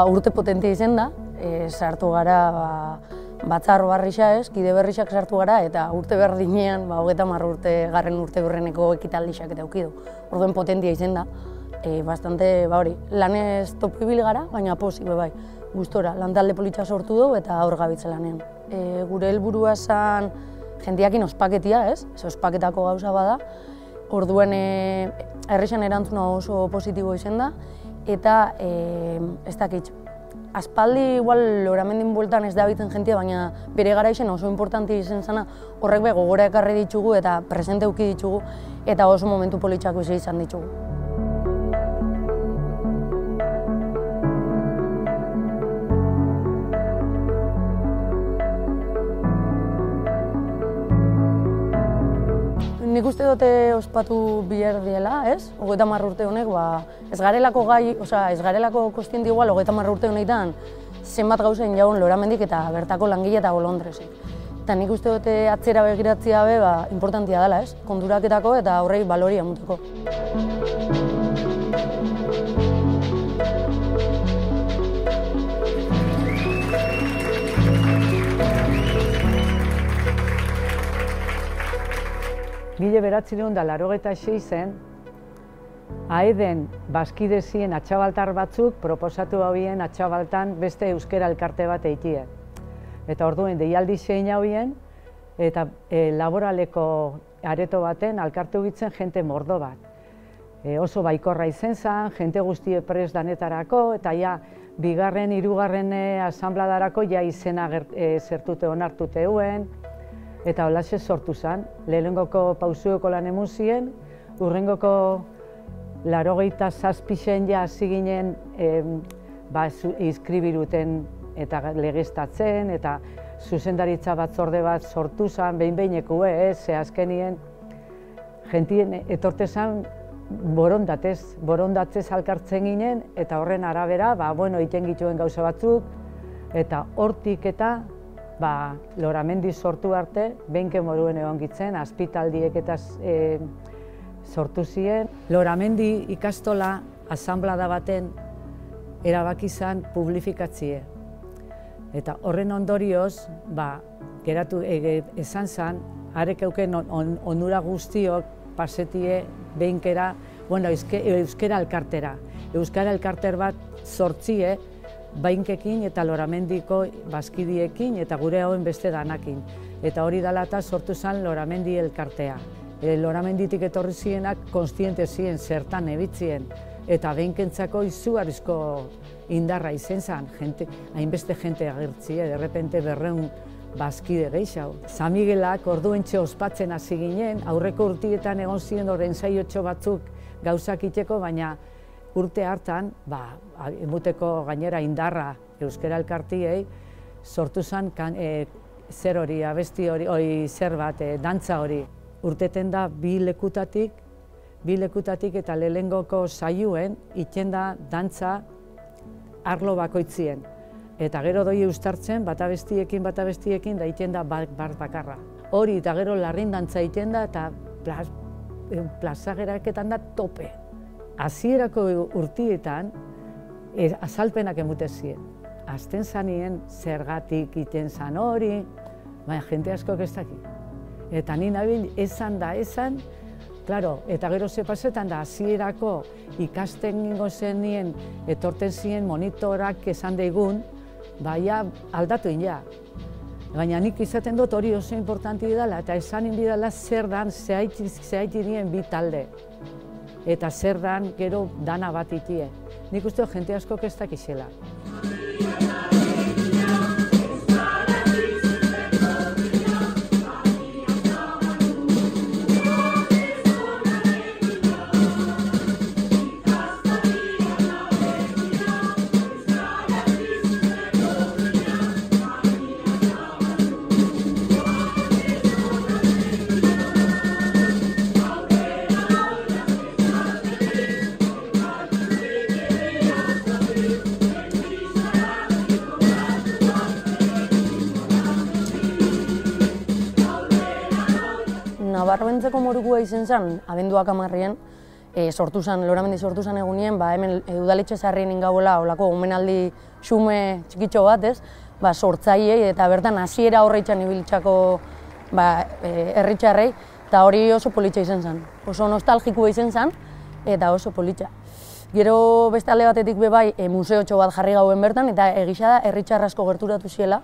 urte potentia izen da, sartu gara batzar barrixa ez, kide berrixak sartu gara, eta urte berdinean, 30 urte, garren urte berreneko ekitaldixak eta eukidu. Orduen potentia izen da, bastante, hori, lanez topo ibili gara, baina pozik bai, gustora, lantalde politxa sortu dugu eta aur gabitze lanean. Gure helburua zen jendeakin ospaketia, ez? Ospaketako gauza bada, orduen errexan erantzuna oso positibo izen da, eta ez dakit, aspaldi igual Loramendin bueltan ez da bitzen jentia, baina bere garaizen oso importanti izen zena, horrek gogora ekarri ditugu eta presente euki ditugu, eta oso momentu politxako izan ditugu. Nik uste dute ospatu behar diela, ez? 30 urte honek, ez garelako gai, ez garelako kostienti igual, 30 urte honetan zenbat gauzen jaun Loramendik eta bertako langile eta bolondresek. Eta nik uste dute atzera begiratzea be, importantia dela, ez? Konduraketako eta horrei baloria emuteko. Mila 1986 Aeden bazkidezien atxabaltar batzuk proposatu habien atxabaltan beste euskera elkarte bat eitie. Eta orduen deialdi zein habien eta laboraleko areto baten alkartu bitzen jente mordo bat. Oso baikorra izen zen, jente guztie pres danetarako eta ja bigarren, hirugarren asanbladarako ja izena zertute onartute euen. Eta holaxe sortu zen, lehenengoko pausueko lan emuzien, urrengoko 87 ja hasi ginen izkribiruten eta legeztatzen, eta zuzendaritza batzorde bat sortu zen, behin-behineko ze azkenien jentien etorte zen borondatez alkartzen ginen, eta horren arabera, iten gituen gauza batzuk, eta hortik eta Loramendi sortu arte, behinke moruen egon gitzen, azpitaldiek eta sortu ziren. Loramendi ikastola asanblada baten erabaki zen publifikatzie. Eta horren ondorioz, geratu esan zen, arek euken onura guztiok pasetie behinkera, euskera elkartera. Euskara elkarter bat sortzie, bainkekin eta Loramendiko bazkidiekin eta gure hauen beste danakin. Eta hori dela eta sortu zen Loramendi elkartea. Loramenditik etorri zienak konstiente ziren, zertan ebitzien. Eta behinkentzako izugarrizko indarra izen zen, hainbeste jente agertzie, derrepente 200 bazkide gehiago. San Miguelak orduentxe ospatzen hasi ginen, aurreko urtietan egon ziren horren zaiotxo batzuk gauzak iteko, baina urte hartan, emuteko gainera indarra euskera elkartiei, sortu zen zer hori, abesti hori, zer bat, dantza hori. Urteten da bi lekutatik eta lehengoko saioen iten da dantza arlo bakoitzien. Eta gero doi eustartzen, bata bestiekin, da iten da bat bakarra. Hori eta gero larrin dantza iten da eta plazageraketan da tope. Hasierako urtietan, azalpenak emute ziren. Azten zanien zergatik iten zan hori, baina jente askok ez daki. Eta ni nabil esan, klaro, eta gero ze pasetan da hasierako ikasten gingo zenien, etorten ziren monitorak esan daigun, aldatu ina. Baina nik izaten dut hori oso importanti dela, eta esan indidala zer dan zehaiti dien bi talde. Eta zer dan gero dana bat itie. Nik uste jente askok ez dakizela. Nabarmentzeko morukua izen zen, abenduak 10, Loramendi sortu zen egunien, hemen udaletxe zaharrien ingauela, olako omenaldi xume txikitxo bat, ez? Sortzaileei eta bertan hasiera horreitzan ibiltzako herritxarrei, eta hori oso politxa izan zen. Oso nostalgikoa izan zen, eta oso politxa. Gero beste alde batetik bebai museotxo bat jarri gauen bertan, eta egisa da herritxar asko gerturatu ziela,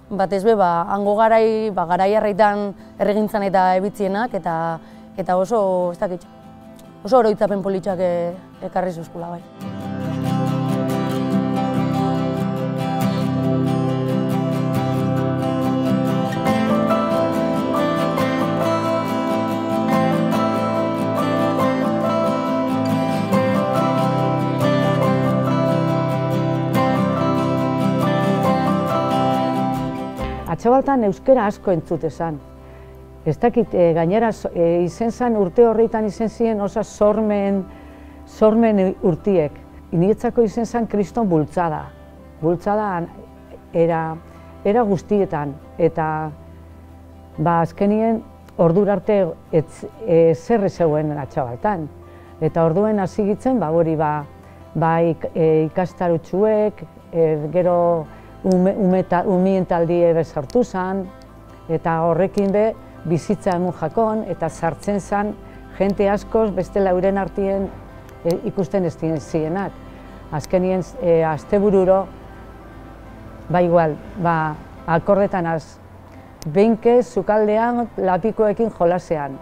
batez be, hango garai harreitan erregintzan eta ebitzienak, eta oso, ez dakit, oso oroitzapen politxak ekarri zuzkula bai. Atxabaltan euskera asko entzute zen. Ez dakit, gainera izen zen urte horreitan izen ziren oso sormen urtiek. Niretzako izen zen kriston bultzada. Bultzada era guztietan. Eta azkenien ordura arte zer zegoen Atxabaltan. Eta orduen hasi gitzen, hori ikastarutxuek, gero umien taldie bezartu zen, eta horrekin bizitza emun jakon, eta sartzen zen jente askoz beste lauren artien ikusten ez zienak. Azkenien astebururo, igual, akordetan az, benke, sukaldean, lapikoekin jolasean.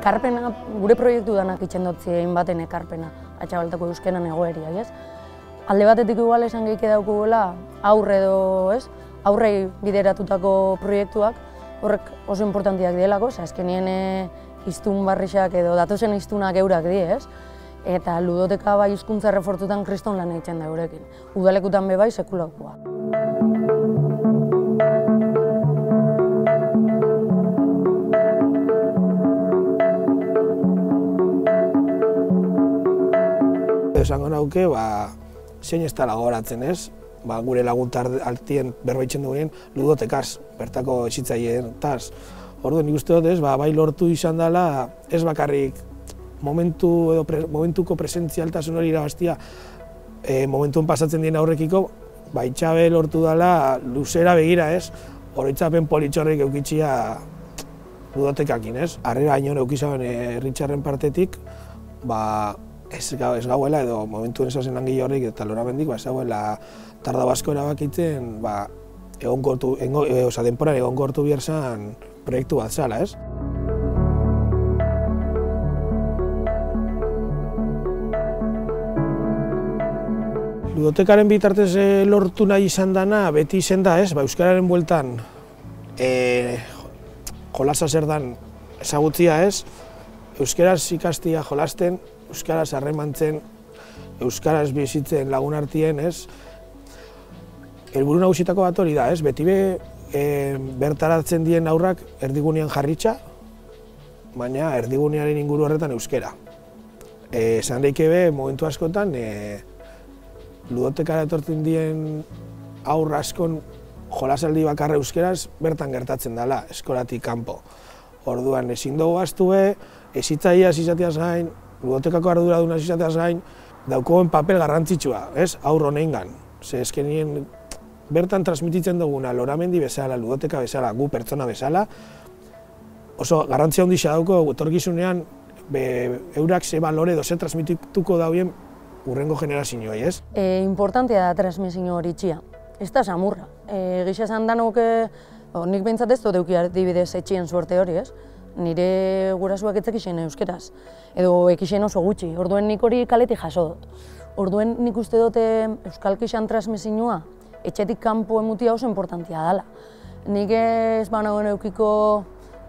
Ekarpena, gure proiektu danak itxendotzien baten ekarpena, Atxabaltako euskeran egoeria, ez? Alde batetik igual esan gehike daukuela aurre edo, ez? Aurrei bideratutako proiektuak, horrek oso importantiak dielako, azkenien hiztun barrixak edo datozen hiztunak eurak die, ez? Eta ludoteka hizkuntza errefortutan kriston lan egiten da eurekin. Udalekutan bai sekulakoa. Esango nauke, zein ez dela goratzen ez, gure laguntar altien berbaitzen duguen ludotekaz, bertako ezitzaileetaz. Orduan nik uste dut ez, bai lortu izan dela, ez bakarrik momentuko presentzialtasun hori irabaztia momentuen pasatzen dien aurrekiko, itxabe lortu dela luzera begira ez, oroitzapen politxorrik eukitxia ludotekakin ez. Harrera haino eukizaben herritxarren partetik, ez gauela edo momentuen esazen langile horrik eta Loramendik ez gauela tarda basko erabakitzen denporan egonkortu behar zen proiektu bat zala, ez? Ludotekaren bitartez lortu nahi izan dana, beti izen da, ez? Euskararen bueltan jolasa zer dan ezagutzia, ez? Euskaraz ikastia jolasten, euskaraz harremantzen, euskaraz bizitzen lagun artien, ez? Helburu nagusitako bat hori da, ez? Beti bertaratzen dien aurrak erdigunean jarritxa, baina erdigunearen inguru horretan euskera. Esan daike momentu askotan, ludotekara etortzen dien aur askon jolasaldi bakarra euskeraz bertan gertatzen dela, eskolatik kanpo. Orduan ezin dugu ahaztu ezitzaileaz izateaz gain, ludotekako arduradunaz izateaz gain, daukoen papel garrantzitsua, ez? Aur honengan. Ze eskenien bertan transmititzen duguna Loramendi bezala, ludoteka bezala, gu pertsona bezala, oso garrantzia handia dauko etorkizunean eurak ze balore edo ze transmitituko dauen urrengo generazioei, ez? Importantea da transmisio hori txia. Ez da samurra. Gisa esan danok, nik behintzat ez dut euki adibidez etxien suerte hori, ez? Nire gurasuak etzekixen euskeraz, edo ekixen oso gutxi, orduen nik hori kaletik jaso dut. Orduen nik uste dute euskalkixan transmisioa etxetik kanpo emutia oso importantia dela. Nik ez banagoen eukiko,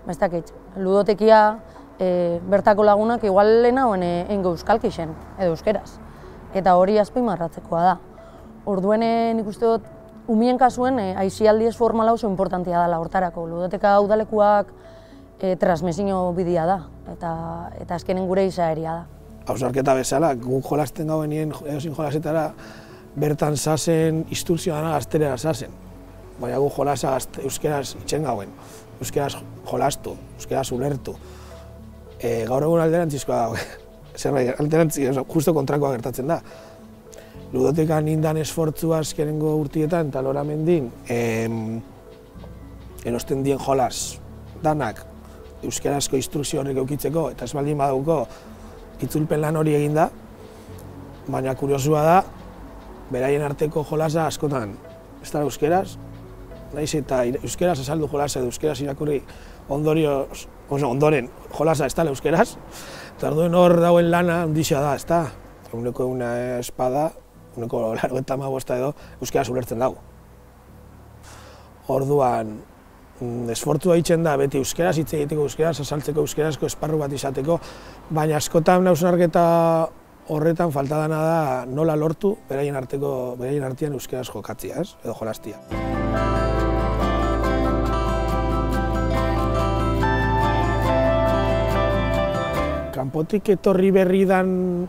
ez dakit, ludotekia bertako lagunak igual lehenagoen eingo euskalkixen, edo euskeraz. Eta hori azpimarratzekoa da. Orduen nik uste dut, umien kasuen aizialdi ez formala oso importantia dela hortarako. Ludoteka udalekuak transmisio bidea da, eta azkenen gure izaeria da. hausnarketa bezala, guk jolasten gauenien edozin jolasetara, bertan zazen instrukzio dana gaztelera zazen. Baina gu jolasa euskeraz itxen gauen, euskeraz jolastu, euskeraz ulertu. Gaur egun alderantzizkoa dago, zerbait, justo kontrakoa gertatzen da. Ludotekan indan esfortzua azkenengo urtietan eta Loramendin erosten dien jolas danak euskerazko instrukzio horrek eukitzeko eta ez baldin badauko itzulpen lan hori egin da, baina kuriosua da, beraien arteko jolasa askotan ez da euskeraz, nahiz eta euskeraz azaldu jolasa edo euskeraz irakurri ondoren jolasa ez da euskeraz, eta orduen hor dauen lana handixa da, ez da, eguneko una espada, eguneko 95 edo euskeraz ulertzen dago. Orduan, esfortzua egiten da beti euskeraz hitz egiteko, euskeraz azaltzeko, euskerazko esparru bat izateko, baina askotan hausnarketa horretan falta dana da nola lortu beraien artean euskeraz jokatzia, edo jolastia. Kanpotik etorri berri dan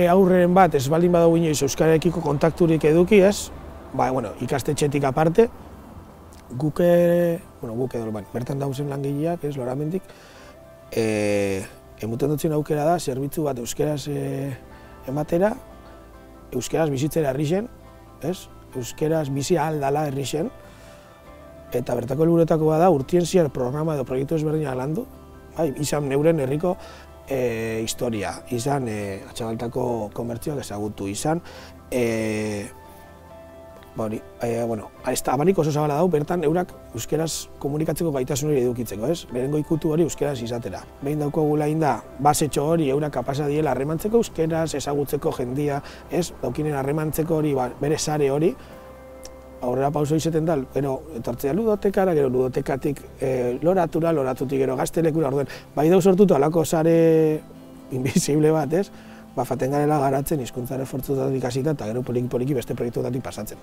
aurreren bat ez baldin badago inoiz euskararekiko kontakturik eduki, ikastetxetik aparte, guk edo bertan dauzen langileak, Loramendik, emuten dutzen aukera da, zerbitzu bat euskeraz ematera, euskeraz bizitzera herrixen, euskeraz bizi ahal dala herrixen, eta bertako helburuetako da urtien ziar programa edo proiektu ezberdinak landu, izan neuren herriko historia, izan Atxabaltako komertzioak ezagutu, izan abanik oso zabala dau, bertan eurak euskeraz komunikatzeko gaitasun hori edukitzeko, berengo ikutu hori euskeraz izatera. Behin daukagula inda, basetxo hori eurak kapasa diela harremantzeko euskeraz, ezagutzeko jendia, daukinen harremantzeko hori, bere sare hori, aurrera pauso izaten da, gero etortzea ludotekara, gero ludotekatik loratura, loratutik gero gaztelekura, orduen, bai dauz sortutu alako sare invisible bat, faten garela garatzen hizkuntzaren esfortzutatik hasita eta gero poliki beste proiektuetatik pasatzen.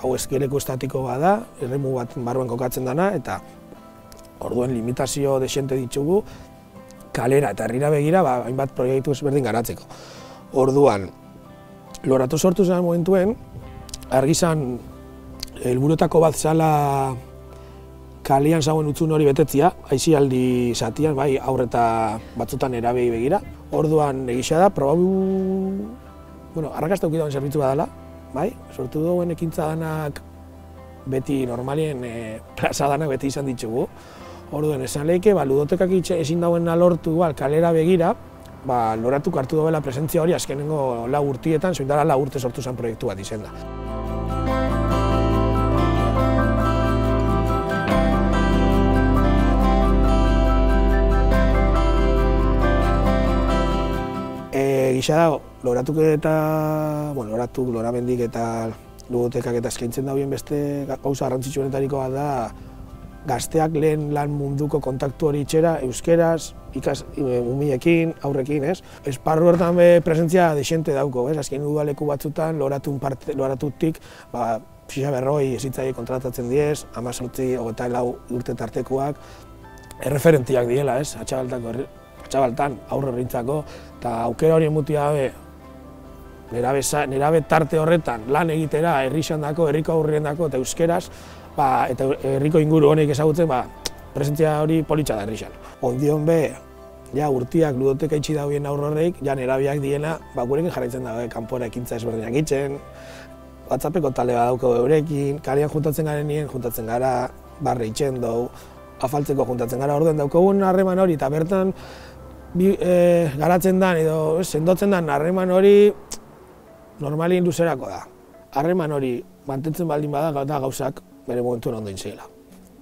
Hau eskileku estatiko bada, erremu bat barruan kokatzen dana, eta orduen limitazio desente ditugu, kalera eta herrira begira hainbat proiektu ezberdin garatzeko. Orduan, loratu sortu zen momentuen, argi zan helburuetako bat zala kalean zauen utzun hori betetzia, aisialdi zatian, aurreta batzutan erabei begira. Orduan egisa da, arrakasta ukidauen zerbitzu badala, sortu duen ekintza danak beti normalien plaza danak beti izan ditugu. Orduan, esan lehike, ludotekak ezin dauen lortu kalera begira, loratuk hartu dobela presentzia hori azkenengo 4 urtietan, zoindara 4 urte sortu zen proiektu bat izen da. Gisa dago, Loramendik eta ludotekak eta eskaintzen dauen beste gauza garrantzitsuenetariko bat da gazteak lehen lan munduko kontaktu hori itxera, euskeraz, umiekin, aurrekin, Esparru hortan presentzia desente dauko, azken udaleku batzutan, loratutik, 640 ezitzaile kontratatzen diez, 18-24 urte tartekoak, erreferentiak diela, Atxabaltan, aurre horrentzako, eta aukera hori emutia gabe, nerabe tarte horretan lan egitera herrixan dako, herriko aurrien dako eta euskeraz, eta herriko inguru honek ezagutzen, presentzia hori politxa da herrixan. Ondion be, urtiak ludoteka itxi dauen aurre horreik, nerabiak diena, gurekin jarraitzen dago, kanpora ekintza ezberdinak itzen, WhatsAppeko tale bat dauko eurekin, kalean juntatzen gara, barre itxen dugu, afaltzeko juntatzen gara, orduan daukogun harreman hori, eta bertan garatzen dan edo sendotzen dan harreman hori normalien luzerako da. Harreman hori mantentzen baldin bada da gauzak bere momentuen ondo inzela.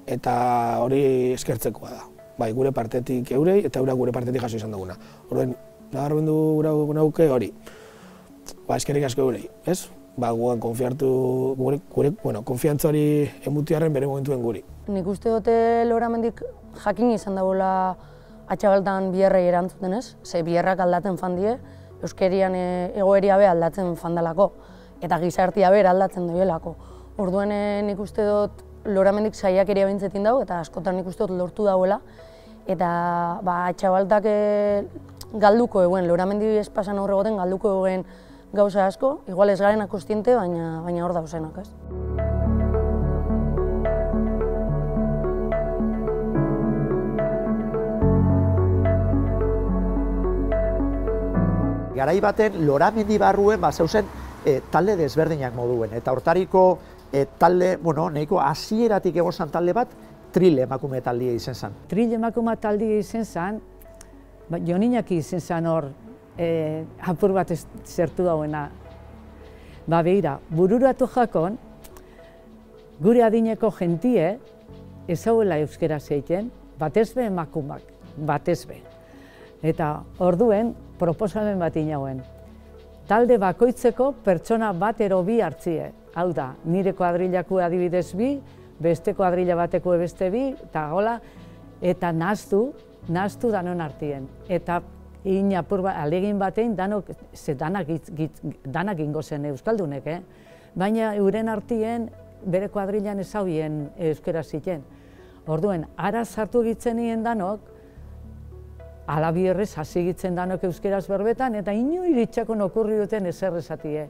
Eta hori eskertzekoa da. Gure partetik eurei eta eurak gure partetik jaso izan duguna. Orduan, nabarmendu nauke hori. Eskerrik asko eurei, guan konfiantza hori emutiarren bere momentuen guri. Nik uste dute Loramendik jakin izan dagoela Atxabaltan biherrei erantzuten ze biherrak aldatzen fandie, euskerian egoeria be aldatzen fandalako, eta gizartia ber aldatzen doielako. Orduan nik uste dut loramendik saiakeria bintzetin dago, eta askotan nik uste dut lortu dauela. Eta txabaltak galduko eguen, loramendi espasan aurregoten galduko eguen gauza asko, igual ez garena kostiente, baina hor dauzenak, ez? Garai baten loramendi barruen zeuzen talde desberdinak moduen, eta hortariko talde, nahiko hasieratik egozan talde bat, Tril emakume taldia izen zen. Tril emakume taldia izen zen, Joniñaki izen zen hor, apur bat zertu dauena. Begira, bururatu jakon, gure adineko jentie, ezauela euskera zeiten, batez be emakumak, batez be. Eta orduen, proposamen bat inagoen. Talde bakoitzeko pertsona bat ero bi hartzie. Hau da, nire kuadrilako adibidez bi, beste kuadrila bateko beste bi, eta gola, eta nahaztu danon artien. Eta alegin batein danak ingo zen euskaldunek, baina euren artien bere kuadrilan ezauien euskera ziten. Orduen, ara sartu egitzen nien danok, alabierrez hasi egitzen danok euskeraz berbetan, eta iritxakon okurri duten ezer esatie.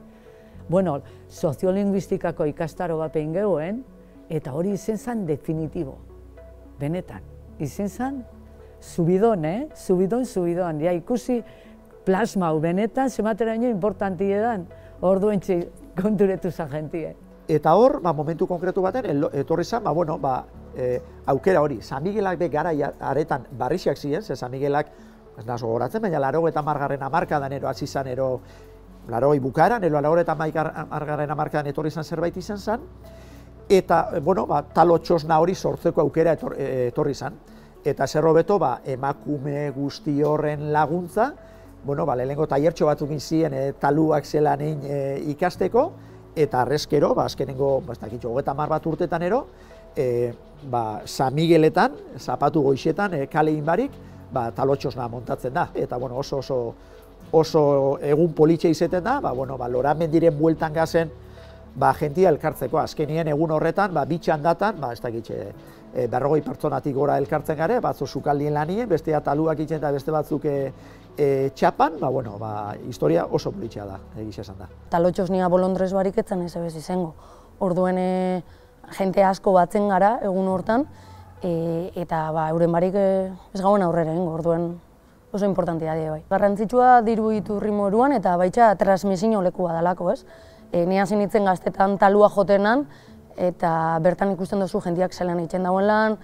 Bueno, soziolinguistikako ikastaro bat egin geuen, eta hori izen zen definitibo, benetan. Izen zen subidon, subidon. Ja, ikusi plasma hau benetan, zemateraino importantie dan, orduen konturetu zen jentie. Eta hor, momentu konkretu baten, etorri zen, aukera hori. San Miguelak be gara aretan barrixak ziren, ze San Miguelak, ez nazo goratzen, baina 80. hamarkadan ero hasi zen, ero 80 bukaeran, ero 80. hamarkadan etorri zen zerbait izan zen, eta, talo txosna hori sortzeko aukera etorri zen. Eta zer hobeto, emakume guzti horren laguntza, lehenengo taiertxo batzuk izien taluak zelan ikasteko, eta arrezkero, azkenengo, 30 bat urtetan ero, San Migueletan, zapatu goixetan, kalein barik, talotxosna montatzen da. Eta oso egun politxe izeten da, loramendiren bueltan gazen jentia elkartzeko. Azkenien egun horretan, bitxan datan, ez dakitxe, 40 pertsonatik gora elkartzen gare, batzu sukaldien lanien, bestea taluak itzen eta beste batzuk txapan, historia oso politxea da, egiz esan da. Talotxosnia bolondrez barik etzen ez ebez izango. Orduen jente asko batzen gara egun hortan, eta euren barik ez gauen aurrera egingo, orduen oso importantia die bai. Garrantzitsua diru iturri moduan eta baitxa transmisio lekua dalako, ez? Ni hasi nintzen gaztetan talua jotenan, eta bertan ikusten duzu jendeak zelan egiten dauen lan,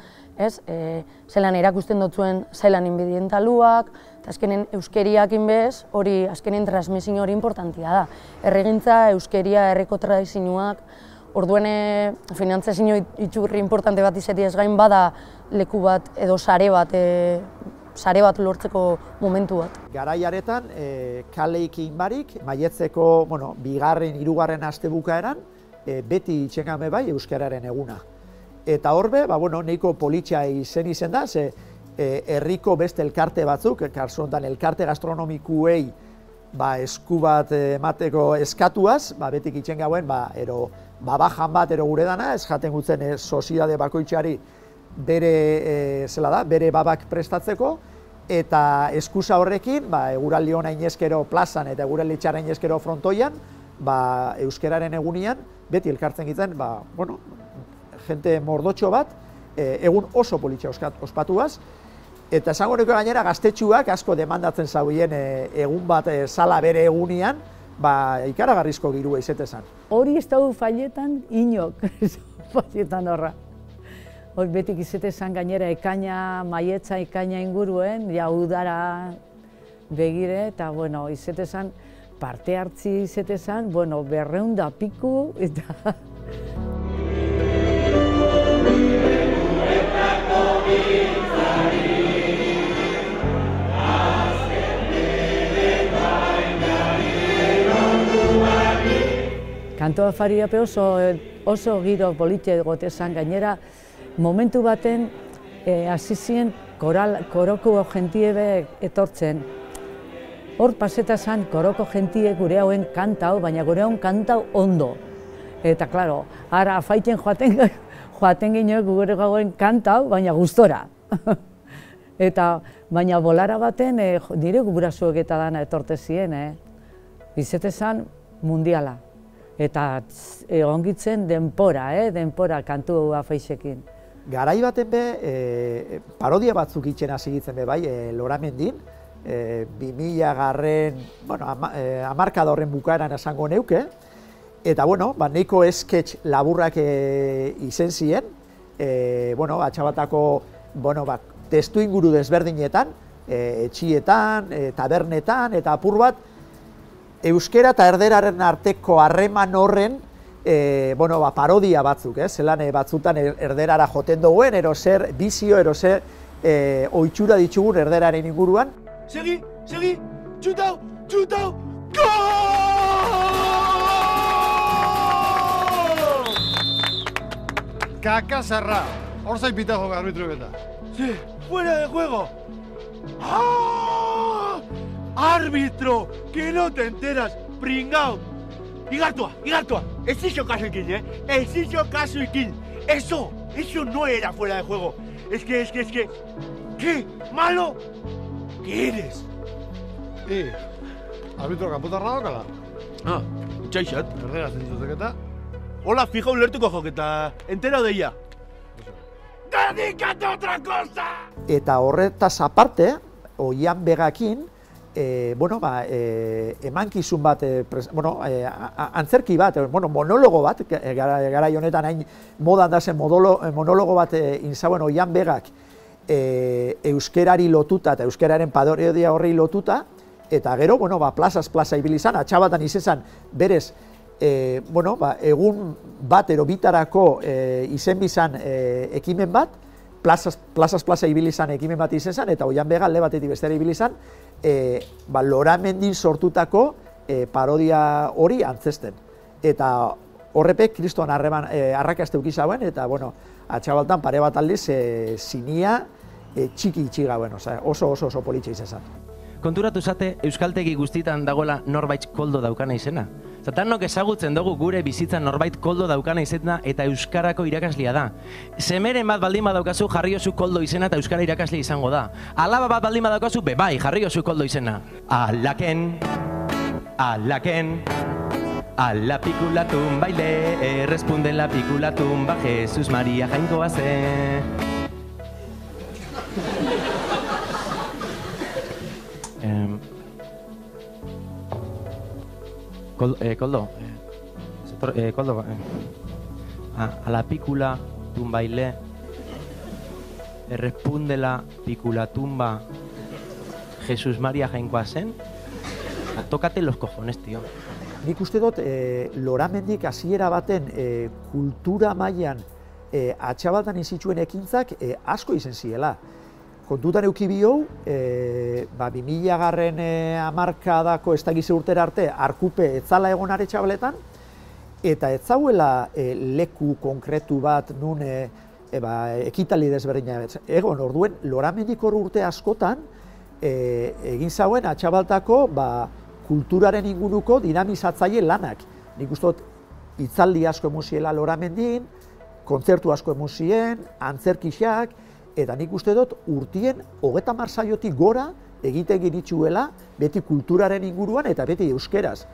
zelan erakusten dutzuen zelan inbidien taluak, eta azkenen euskeriak inbez, hori azkenen transmisio hori importantia da. Erregintza, euskeria, herriko tradizioak, orduen finantzazio itxurri importante bat izeti ez gain bada leku bat edo sare bat lortzeko momentu bat. Garaiaretan, kaleikin barik, maietzeko, bigarren, hirugarren aste bukaeran, beti itxengame bai euskararen eguna. Eta horbe, nahiko politxa izen da, ze herriko beste elkarte batzuk, kasu honetan elkarte gastronomikuei esku bat emateko eskatuaz, betik itxen gauen, bajan bat ero gure dana, ez jaten gutzen soziedade bakoitzari bere babak prestatzeko, eta eskusa horrekin, eguraldi hona inezkero plazan eta eguraldi txarra inezkero frontoian, euskararen egunian, beti elkartzen gitzen, jente mordotxo bat, egun oso politxa ospatuaz, eta esango neko gainera gaztetxuak asko demandatzen zauen egun bat sala bere egunian, ikaragarrizko girua izetezan. Hori ez dugu failetan inok, failetan horra. Hori betik izetezan gainera ekaina, maietza ekaina inguruen, udara begire, eta izetezan parte hartzi izetezan, 200 piku, eta... Kanto afariape oso giro politxe gotezan gainera, momentu baten hasi ziren koroko jentiebe etortzen. Hor paseta zan koroko jentie gure hauen kantau, baina gure hauen kantau ondo. Eta, klaro, ara afaiten joaten ginen gure gauen kantau, baina gustora. Eta, baina bolara baten nire gurasoek eta dana etorte ziren, bizetezan mundiala. Eta egongitzen denpora kantu afeixekin. Garai baten be, parodia batzuk itxen hasi gitzen be bai, Loramendin, 2000 bueno, hamarkada horren bukaeran esango neuke, eta bueno, nahiko sketch laburrak izen ziren, bueno, Atxabatako, bueno, testu inguru desberdinetan, etxietan, tabernetan, eta apur bat, euskera eta erderaren arteko harreman horren, bueno, parodia batzuk, zelan batzutan erderara joten duguen, ero zer bizio, ero zer oitxura ditugun erderaren inguruan. Segi, txutau, gol! Kakasarra, hor zaipitago arbitruek eta. Sí, fuera de juego. ¡Ah! ¡Árbitro! ¡Que no te enteras, pringao! Igartua! Ez hizo caso Ikin, Ez hizo caso Ikin. Eso no era fuera de juego. Es que... ¿Qué? ¿Malo? ¿Qué eres? Arbitro kanpotarra daukala. Itxaixat. Erdera zentzutek eta. Hola, fija ulertuko joketa. Entera deia. ¡Dedícate a otra cosa! Eta horretaz aparte, Oian Begakin, bueno, emankizun bat, bueno, antzerki bat, bueno, monologo bat, garai honetan hain modan dazen monologo bat inzauen Oian Begak euskerari lotuta eta euskeraren parodia horri lotuta, eta gero, bueno, plazaz plaza ibili izan, Atxabatan izan berez, bueno, egun bat bitarako izen bizan ekimen bat, plazaz plaza ibili izan ekimen bat izen zan, eta Oian Bega alde batetik bestera ibili izan, Loramendin sortutako parodia hori antzesten. Eta horrepek kriston arrakaste ukizauen, eta bueno, Atxabaltan pare bat aldiz zinia txiki gauen, oso politxe izan. Konturatu zate euskaltegi guztietan dagoela norbait koldo daukana izena. Zatanok ezagutzen dugu gure bizitzan norbait koldo daukana izena eta euskarako irakaslia da. Semeren bat baldin badaukazu jarriozu koldo izena eta euskara irakaslia izango da. Alaba bat baldin badaukazu bai jarriozu koldo izena. Alaken, a la picula baile, responde la picula tumba, Jesús María Jainkoa ze. Koldo, a la pícula tumbaile, responde la pícula tumba, Jesús María Jainkoa zen. Tócate los cojones, tío. Nik uste dut, Loramendik hasiera baten kultura mailan Atxabaltan izituen ekintzak asko izen ziela. Kontutan euki bihou, 2000 hamarkadako ez dakize urtera arte arkupe etzala egon Atxabaletan, eta ez zauela leku konkretu bat nun ekitali desberdina egon. Orduen, Loramendik hor urte askotan egin zauen Atxabaltako kulturaren inguruko dinamizatzaile lanak. Nik uste dut hitzaldi asko emuziela Loramendin, kontzertu asko emuzien, antzerkixak, eta nik uste dut urtien 30 saiotik gora egiten genitzuela beti kulturaren inguruan eta beti euskeraz.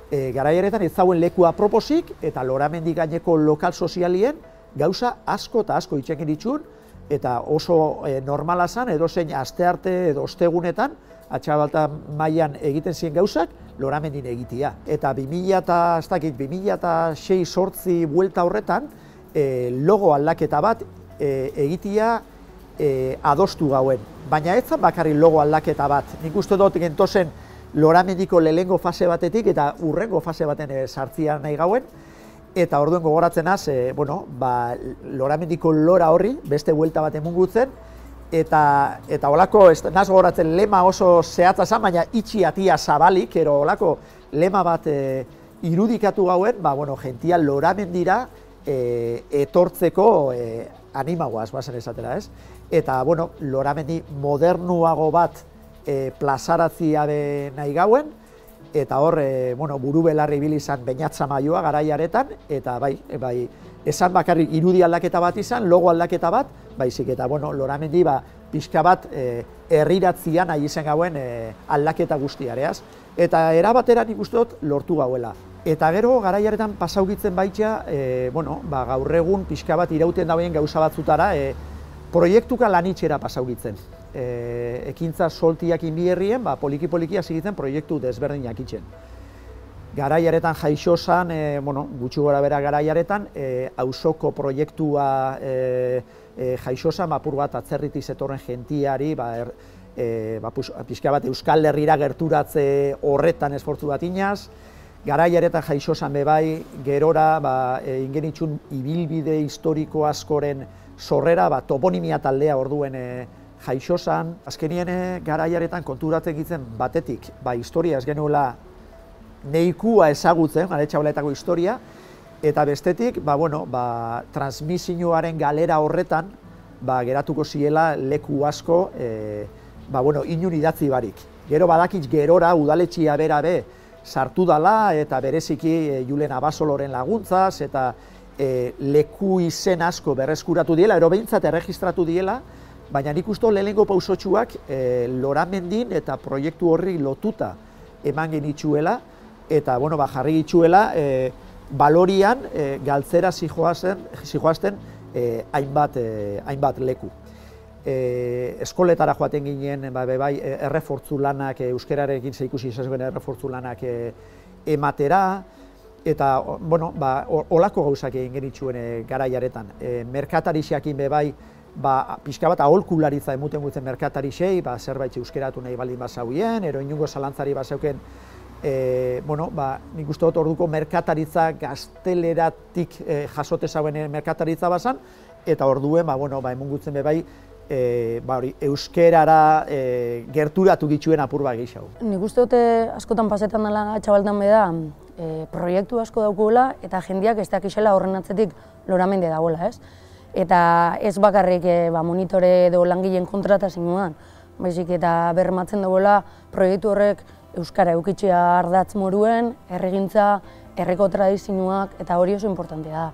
Garaieretan ez zauen leku aproposik eta Loramendik gaineko lokal sozialien gauza asko eta asko itxen genitzun, eta oso normala zan edozein astearte edo ostegunetan Atxabaltan mailan egiten ziren gauzak Loramendin egitea. Eta 2006-2008 buelta horretan logo aldaketa bat egitea adostu gauen. Baina ez zan bakarrik logo aldaketa bat. Nik uste dut gentozen Loramendiko lehengo fase batetik eta urrengo fase baten sartzia nahi gauen. Eta orduen gogoratzen az, Loramendiko lora horri beste buelta bat emungutzen, eta holako, naz gogoratzen lema oso zehatza zan, baina itxi atia zabalik, ero holako lema bat irudikatu gauen, gentia Loramendira etortzeko animagoaz, bazen esatera, ez? Eta, Loramendi modernuago bat plazaratzia nahi gauen, eta hor, buru belarri ibili izan Beñat Zamaioa garaiaretan, eta esan bakarrik irudi aldaketa bat izan, logo aldaketa bat, baizik eta, bueno, Loramendi pixka bat herriratzian nahi izan gauen aldaketa guztiareaz. Eta erabatera nik uste dut lortu gauela. Eta gero, garaiaretan pasaugitzen baitxa, gaur egun pixka bat irauten dauen gauza batzutara, proiektuka lanitxera pasaugitzen. Ekintza soltiak inbierrien, poliki-poliki hasi egiten proiektu desberdinak itzen. Garaiaretan jaixosan, gutxi gora bera garaiaretan, auzoko proiektua jaixosan, apur bat atzerritiz etorren jentiari, pixka bat Euskal Herrira gerturatze horretan esfortzu bat inaz. Garaiaretan jaixosan bebai, gerora ingenitxun ibilbide historiko askoren sorrera, toponimia taldea orduen jaixosan. Azkenien garaiaretan konturatzen gitzen batetik, historia ez genuela neikua ezagutzen, Aretxabaletako historia, eta bestetik, transmisioaren galera horretan, geratuko ziela leku asko, inun idatzi barik. Gero badakit gerora udaletxia bera sartu dala, eta bereziki Julen Abasoloren laguntzaz, eta leku izen asko berreskuratu diela, ero behintzat erregistratu diela, baina nik uste lehenengo pausotxuak Loramendin eta proiektu horri lotuta eman genitxuela, eta jarri gitxuela balorian galtzera zijoazten hainbat leku. Eskoletara joaten ginen errefortzu lanak, euskararekin zeikusi izazuen errefortzu lanak ematera, eta olako gauzak egin genitxuen garaiaretan. Merkatarixeakin pixka bat aholkularitza emuten gutzen merkatarixei, zerbait euskeratu nahi baldin bazauien, ero inungo zalantzari bazauken, nik uste dut orduko merkataritza gazteleratik jasote zauen merkataritza bazan, eta orduen, emun gutzen euskerara gerturatu gitxuen apur bat gehiago. Nik uste dute askotan pasetan dela txabaltan beda, proiektu asko daukugula eta jendeak ez dakixela horren atzetik Loramendi dagoela, ez? Eta ez bakarrik monitore edo langileen kontratazioan, baizik eta bermatzen dagoela proiektu horrek euskara eukitzea ardatz moruen, herrigintza, herriko tradizioak, eta hori oso importantea da.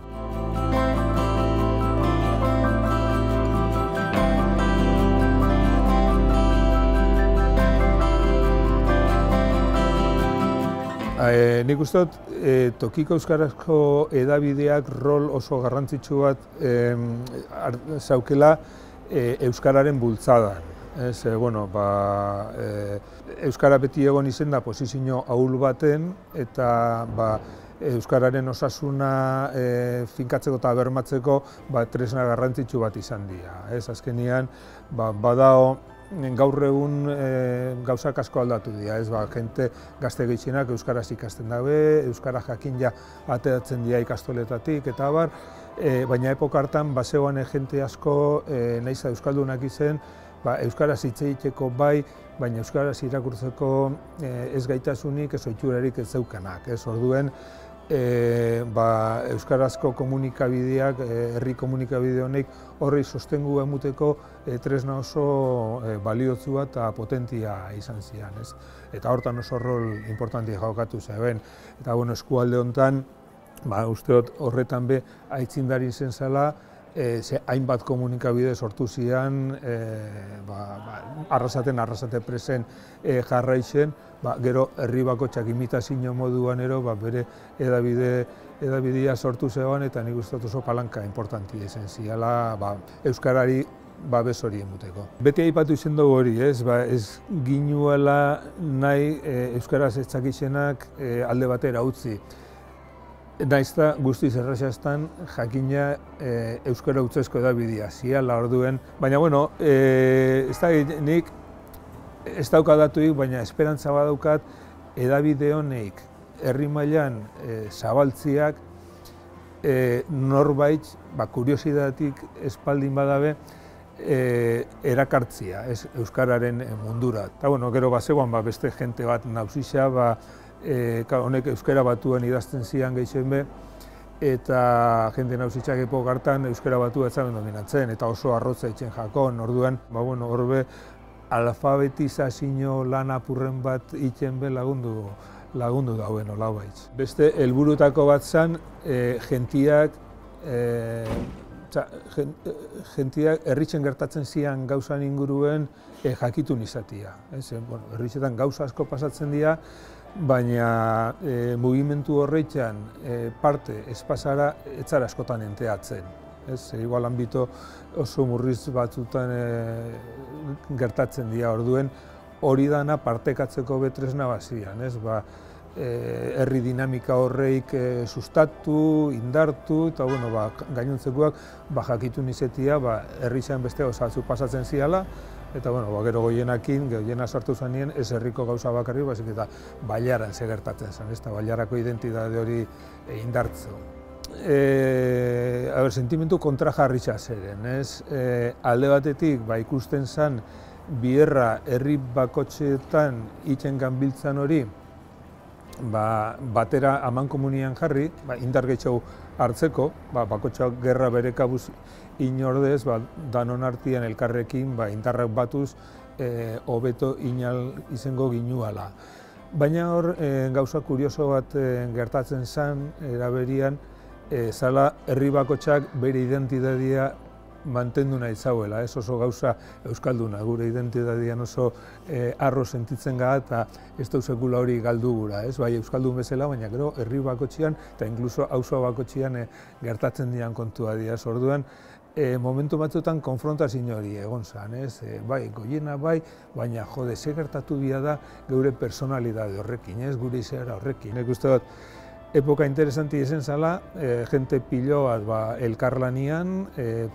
Nik uste dut, tokiko euskarazko edabideak rol oso garrantzitsu bat zaukela euskararen bultzadan. Euskara beti egon izen da posizio ahul baten, eta euskararen osasuna finkatzeko eta bermatzeko tresna garrantzitsu bat izan dira. Azkenean, badao gaur egun gauzak asko aldatu dira, jente gazte gehienak euskaraz ikasten dabe, euskara jakin ja ateratzen dira ikastoletatik eta abar, baina epoka hartan bazegoan jente asko nahiz euskaldunak izen, euskaraz hitz egiteko baina euskaraz irakurtzeko ez gaitasunik, ez ohiturarik ez zeukanak. Orduen, euskarazko komunikabideak, herri komunikabide honek horri sostengu emuteko tresna oso baliotsua eta potentia izan zian. Eta hortan oso rol importantia jokatu zeben. Eta eskualde honetan, uste dut horretan aitzindari izan zela, hainbat komunikabide sortu zian, arrasate presen jarraitzen, gero herri bakotxak imitazio moduan bere edabidea sortu zegoen, eta nik uste dut oso palanka importantia izan ziala euskarari babes hori emuteko. Beti aipatu izen dugu hori, ez ginuela nahi euskaraz ez dakitzenak alde batera utzi. Naizta guztiz errazaztan jakina euskara utzezko edabidea ziala orduen, baina nik ez daukadatuik, baina esperantza badaukat edabide honeik herri mailan zabaltziak norbait, kuriosidatik espaldin badabe, erakartzia, euskararen mundura. Eta gero bazegoan beste jente bat nauzisa, honek euskara batuen idazten zian gehien be, eta jende nauzitxak epok hartan euskara batua ez zaben dominatzen, eta oso arrotza itzen jakon, orduan, horbe, alfabetizazio lan apurren bat itzen be lagundu dauen olabaitz. Beste helburutako bat zan, jentiak jentiak herritzen gertatzen zian gauzan inguruen jakitun izatia. Herritzetan gauza asko pasatzen dira, baina mugimendu horreitan parte ez pasara etzara askotan enteatzen. Igual ambito oso murriz batzutan gertatzen dira orduen, hori dana partekatzeko betresna bazian. Herri dinamika horreik sustatu, indartu, eta gainontzekoak jakitun izatia herritzean beste gauza batzuk pasatzen ziala, eta gero Goienakin, Goiena sartu zanien, ez herriko gauza bakarri, baizik eta bailaran gertatzen zen, bailarako identitate hori indartzu. Sentimendu kontrajarritza zeren, alde batetik ikusten zen biherra herri bakotxeetan itzen ganbiltzan hori, batera amankomunian jarri, indar gehiago hartzeko, bakotxak gerra bere kabuz inordez, danon artian elkarrekin indarrak batuz hobeto inal izango ginuala. Baina hor gauza kurioso bat gertatzen zen, eraberian, zala herri bakotxak bere identitatea mantendu nahi zauela, ez oso gauza euskalduna, gure identitatean oso arro sentitzen gara eta ez da sekula hori galdu gura, ez? Bai euskaldun bezala, baina gero herri bakotxian eta inkluso auzo bakotxian gertatzen dian kontua dira. Orduan, momentu batzuetan konfrontazio hori egon zen, ez? Bai, Goiena bai, baina jode, ze gertatu bia da geure personalidade horrekin, ez? Gure izera horrekin. Nik uste dut, epoka interesanti izen zala, jente pilo bat elkarlanian,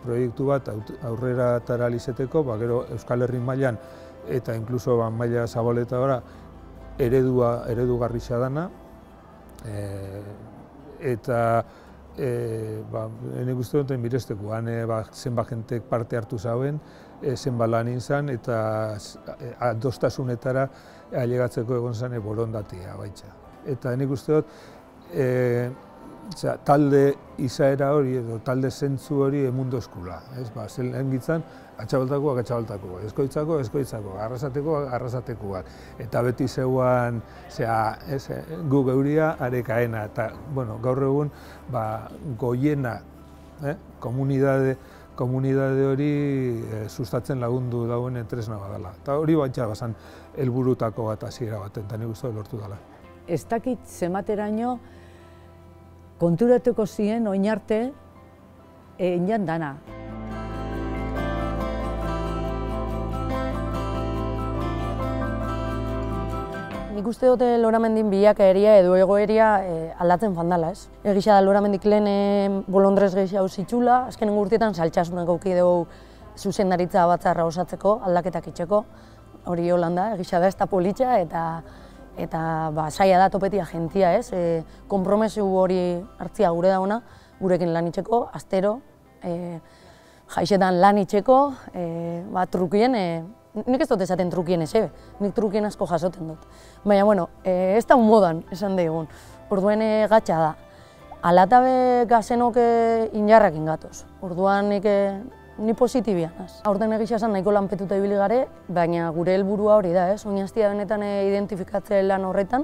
proiektu bat aurrera taralizeteko, gero Euskal Herri mailan eta inkluso maila zaboleta gora eredugarria dana, eta nik uste duten birezteko, zenbat jentek parte hartu zauen, zenbat lan izan, eta adostasunetara ailegatzeko egon zen borondatea baitza. Eta nik uste dut, talde izaera hori edo talde zentzu hori emundo eskula. Zen lehen gitzan, atxabaltakoak, eskoitzako, arrasatekoak. Eta beti zeuan gu geuria arekaena. Eta gaur egun Goiena komunidade hori sustatzen lagundu dauen tresna badala. Eta hori baitza bazan helburutako bat hasiera baten, eta nik uste lortu dela. Ez dakit zemateraino konturatuko ziren oin arte egin dana. Nik uste dute Loramendin bilakaeria edo egoeria aldatzen fandala, ez? Egisa da Loramendik lehen bolondrez gehiago zitxula, azkenengo urteetan saltxasunak auki dugu zuzendaritza batzarra osatzeko, aldaketak itxeko. Hori Holanda, egisa da ez da politxa eta saia da topetia jentia, ez? Konpromesu hori hartzia gure dauna, gurekin lan itxeko, astero, jaixetan lan itxeko, trukien, nik ez dut esaten trukien ez, nik trukien asko jasoten dut. Baina, ez da modan, esan degun. Orduen gatxa da. Alatabe gazenok injarrakin gatoz. Orduan ni positibian. Aurten egisa esan nahiko lanpetuta ibili gare, baina gure helburua hori da, oinaztia benetan identifikatzea lan horretan,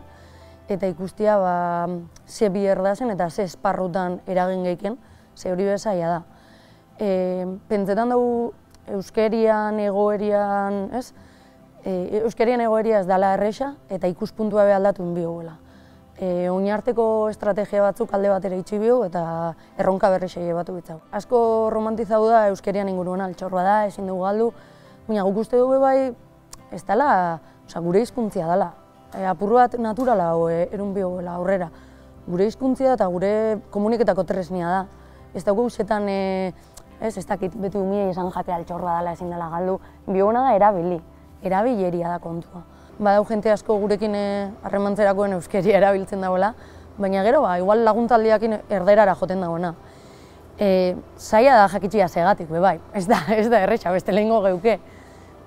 eta ikustia ze biher da zen eta ze esparrutan eragin geiken, ze hori bezaia da. Pentsetan dugu euskerian, egoerian, euskerian egoeria ez dela erresa eta ikuspuntua be aldatu inbioguela. Oinarteko estrategia batzuk alde batera itxi bio eta erronka berrexei batu bitzau. Asko romantizau da euskerian inguruan altxorra da, ezin dugu galdu, baina guk uste dugu bai ez dela, gure hizkuntzia dela. Apurru bat naturala erun bioguela aurrera. Gure hizkuntzia eta gure komuniketako tresnia da. Ez dugu zetan, ez dakit beti umie esan jate altxorra dela ezin dela galdu, biogona da erabilieria da kontua. Badau jente asko gurekin harremantzerakoen euskeria erabiltzen dagoela, baina gero, igual laguntaldiakin erderara joten dagoena. Zaila da jakitxia segatik, bai, ez da erresa, beste lehengo geuke.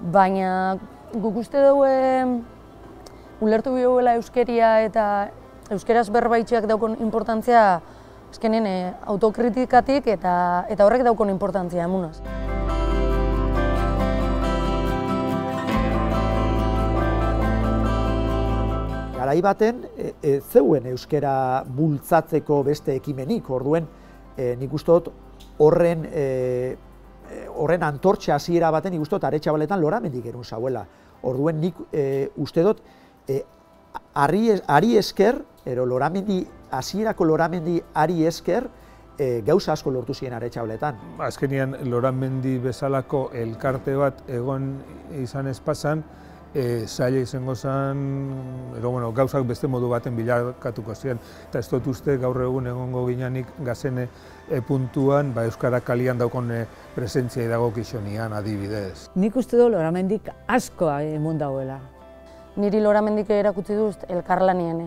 Baina guk uste dugu ulertu bioguela euskeria eta euskeraz berbaitxeak daukon importantzia azkenen autokritikatik eta horrek daukon importantzia emunaz. Garai baten, zeuen euskera bultzatzeko beste ekimenik, orduen nik uste dut horren antortxa hasiera baten nik uste dut Aretxabaletan Loramendi gerun zauela. Orduen nik uste dut ari esker, hasierako Loramendi ari esker, gauza asko lortu ziren Aretxabaletan. Azkenian Loramendi bezalako elkarte bat egon izan espazan, zaila izango zen, edo gauzak beste modu baten bilakatuko ziren. Eta ez dut uste gaur egun egongo gineanik gazene puntuan Euskara kalian daukon presentzia dago kixonian adibidez. Nik uste du Loramendik asko emun dauela. Niri Loramendik erakutsi duz elkarlanien,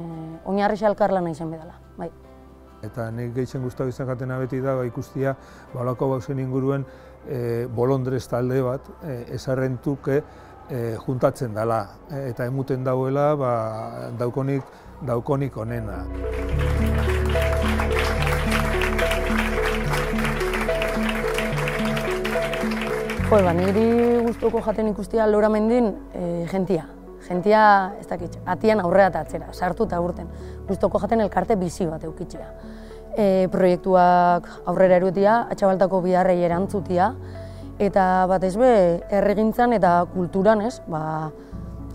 oinarrixa elkarlana izan bedala, bai. Eta nik gehien guztau izan jatena beti da ikustia balako gauzen inguruen bolondrez talde bat esarrentuke juntatzen dela eta emuten dauela daukonik onena. Niri gustuko jaten ikustia Loramendin jentia. Jentia, ez dakit, atian aurrera eta atzera, sartu eta urten. Gustuko jaten elkarte bizi bat eukitzea. Proiektuak aurrera erutia, Atxabaltako biharrei erantzutia, eta batez be, erregintzan eta kulturan, ez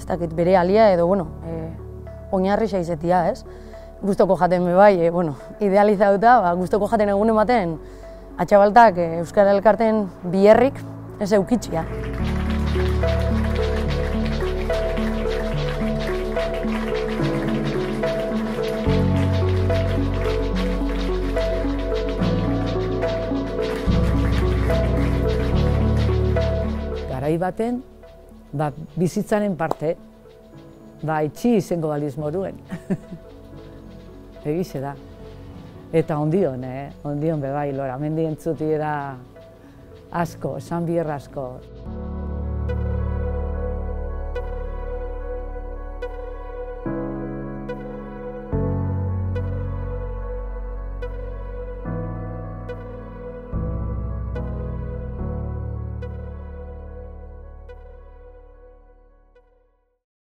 dakit, bere alia edo, oinarrixa izetia, ez? Gustuko jaten be bai, idealizauta, gustuko jaten egun ematen, Atxabaltak Euskara Elkarten biherrik ez eukitzea. Garai baten, bizitzaren parte, itxi izango baliz moruen. Egize da. Eta ondion be bai, Loramendi entzuti da asko, esan biher asko.